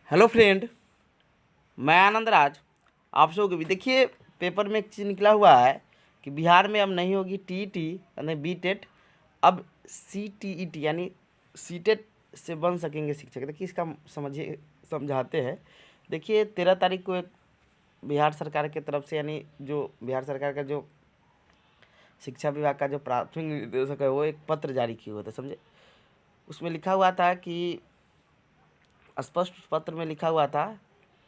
Hello friend, मैं आनंद राज। आप सबको भी देखिए, पेपर में एक चीज़ निकला हुआ है कि बिहार में अब नहीं होगी टीईटी यानी बीटेट, अब सीटीईटी यानी सीटेट से बन सकेंगे शिक्षक। देखिए इसका समझिए, समझाते हैं। देखिए 13 तारीख को एक बिहार सरकार के तरफ से, यानी जो बिहार सरकार का जो शिक्षा विभाग का जो प्राथमिक निर्देशक है वो एक पत्र जारी किए हुए थे, समझे। उसमें लिखा हुआ था कि स्पष्ट पत्र में लिखा हुआ था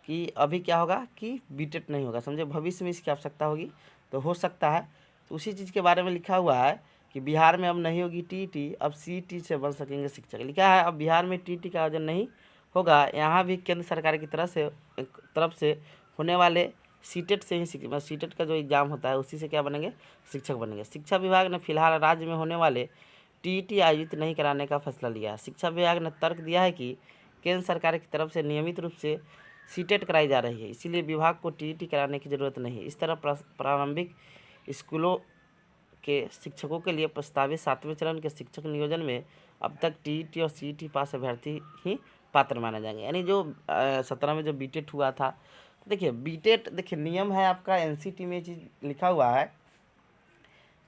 कि अभी क्या होगा कि बीटेट नहीं होगा, समझे। भविष्य में इसकी आवश्यकता होगी तो हो सकता है। तो उसी चीज़ के बारे में लिखा हुआ है कि बिहार में अब नहीं होगी टीईटी, अब सीईटी से बन सकेंगे शिक्षक। लिखा है अब बिहार में टीईटी का आयोजन नहीं होगा, यहाँ भी केंद्र सरकार की तरफ से होने वाले सीटेट से ही सीटेट का जो एग्ज़ाम होता है उसी से क्या बनेंगे, शिक्षक बनेंगे। शिक्षा विभाग ने फिलहाल राज्य में होने वाले टीईटी आयोजित नहीं कराने का फैसला लिया है। शिक्षा विभाग ने तर्क दिया है कि केंद्र सरकार की तरफ से नियमित रूप से सीटेट कराई जा रही है, इसीलिए विभाग को टीईटी कराने की ज़रूरत नहीं है। इस तरह प्रारंभिक स्कूलों के शिक्षकों के लिए प्रस्तावित 7वें चरण के शिक्षक नियोजन में अब तक टीईटी और सीईटी पास अभ्यर्थी ही पात्र माने जाएंगे। यानी जो 17 में जो बीटेट हुआ था, तो देखिए बीटेट, देखिए नियम है आपका, एनसीटी में ये चीज़ लिखा हुआ है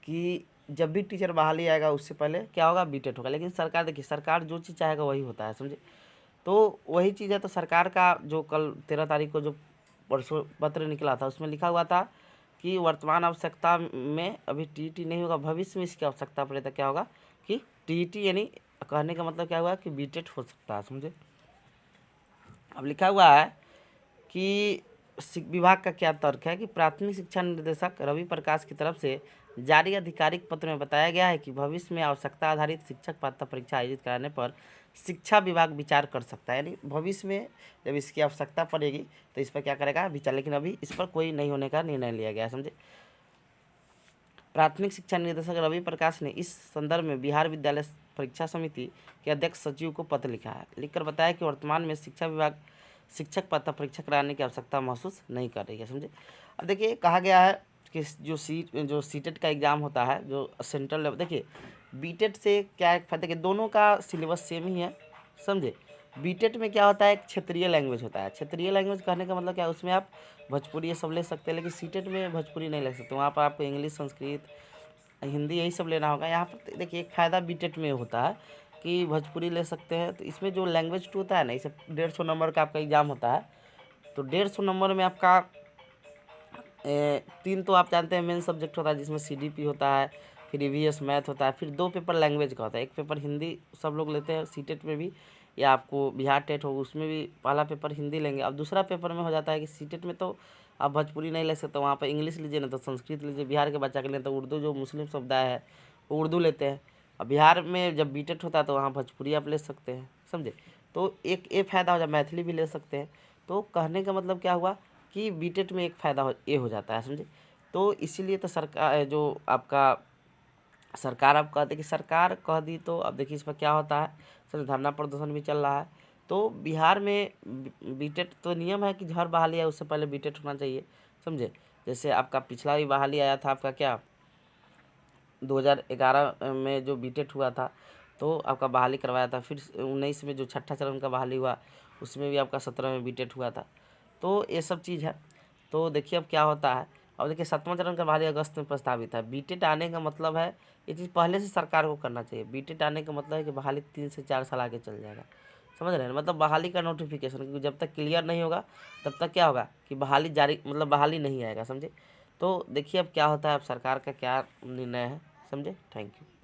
कि जब भी टीचर बहाली आएगा उससे पहले क्या होगा, बीटेट होगा। लेकिन सरकार, देखिए सरकार जो चीज़ चाहेगा वही होता है, समझे। तो वही चीज़ है। तो सरकार का जो कल 13 तारीख को जो परसों पत्र निकला था उसमें लिखा हुआ था कि वर्तमान आवश्यकता में अभी टीईटी नहीं होगा, भविष्य में इसकी आवश्यकता पड़े तो क्या होगा कि टीईटी, यानी कहने का मतलब क्या हुआ कि बीटेट हो सकता है, समझे। अब लिखा हुआ है कि विभाग का क्या तर्क है कि प्राथमिक शिक्षा निदेशक रवि प्रकाश की तरफ से जारी आधिकारिक पत्र में बताया गया है कि भविष्य में आवश्यकता आधारित शिक्षक पात्रता परीक्षा आयोजित कराने पर शिक्षा विभाग विचार कर सकता है। यानी भविष्य में जब इसकी आवश्यकता पड़ेगी तो इस पर क्या करेगा, विचार। लेकिन अभी इस पर कोई नहीं होने का निर्णय लिया गया है, समझे। प्राथमिक शिक्षा निदेशक रवि प्रकाश ने इस संदर्भ में बिहार विद्यालय परीक्षा समिति के अध्यक्ष सचिव को पत्र लिखा है। लिखकर बताया कि वर्तमान में शिक्षा विभाग शिक्षक पात्रता परीक्षा कराने की आवश्यकता महसूस नहीं कर रही है, समझे। अब देखिए कहा गया है कि जो सीटेट का एग्ज़ाम होता है जो सेंट्रल लेवल, देखिए बीटेट से क्या एक फायदा कि दोनों का सिलेबस सेम ही है, समझे। बीटेट में क्या होता है, एक क्षेत्रीय लैंग्वेज होता है। क्षेत्रीय लैंग्वेज कहने का मतलब क्या है, उसमें आप भोजपुरी ये सब ले सकते हैं, लेकिन सीटेट में भोजपुरी नहीं ले सकते। वहाँ पर आपको इंग्लिश, संस्कृत, हिंदी यही सब लेना होगा। यहाँ पर देखिए एक फ़ायदा बीटेट में होता है कि भोजपुरी ले सकते हैं। तो इसमें जो लैंग्वेज टू होता है ना, इसे 150 नंबर का आपका एग्ज़ाम होता है। तो 150 नंबर में आपका 3 तो आप जानते हैं मेन सब्जेक्ट होता है, जिसमें सीडीपी होता है, फिर ईवीएस मैथ होता है, फिर 2 पेपर लैंग्वेज का होता है। एक पेपर हिंदी सब लोग लेते हैं सीटेट में भी, या आपको बिहार टेट हो उसमें भी पहला पेपर हिंदी लेंगे। अब दूसरा पेपर में हो जाता है कि सीटेट में तो आप भोजपुरी नहीं ले सकते, वहाँ पर इंग्लिश लीजिए, ना तो संस्कृत लीजिए। बिहार के बच्चा के लिए तो उर्दू, जो मुस्लिम समुदाय है वो उर्दू लेते हैं। अब बिहार में जब बीटेट होता है तो वहाँ भोजपुरी आप ले सकते हैं, समझे। तो एक ये फ़ायदा हो जाए, मैथिली भी ले सकते हैं। तो कहने का मतलब क्या हुआ कि बीटेट में एक फ़ायदा ये हो जाता है, समझे। तो इसीलिए तो सरकार, जो आपका सरकार अब कहते कि सरकार कह दी, तो अब देखिए इस पर क्या होता है। सर धरना प्रदर्शन भी चल रहा है। तो बिहार में बीटेट तो नियम है कि हर बहाली आए उससे पहले बीटेट होना चाहिए, समझे। जैसे आपका पिछला भी बहाली आया था, आपका क्या 2011 में जो बीटेट हुआ था तो आपका बहाली करवाया था। फिर 19 में जो छठा चरण का बहाली हुआ उसमें भी आपका 17 में बीटेट हुआ था। तो ये सब चीज़ है। तो देखिए अब क्या होता है। अब देखिए 7वां चरण का बहाली अगस्त में प्रस्तावित है। बीटेट आने का मतलब है, ये चीज़ पहले से सरकार को करना चाहिए। बीटेट आने का मतलब है कि बहाली 3 से 4 साल आगे चल जाएगा, समझ रहे हैं। मतलब बहाली का नोटिफिकेशन, क्योंकि जब तक क्लियर नहीं होगा तब तक क्या होगा कि बहाली जारी, मतलब बहाली नहीं आएगा, समझे। तो देखिए अब क्या होता है, अब सरकार का क्या निर्णय है, समझे। Thank you.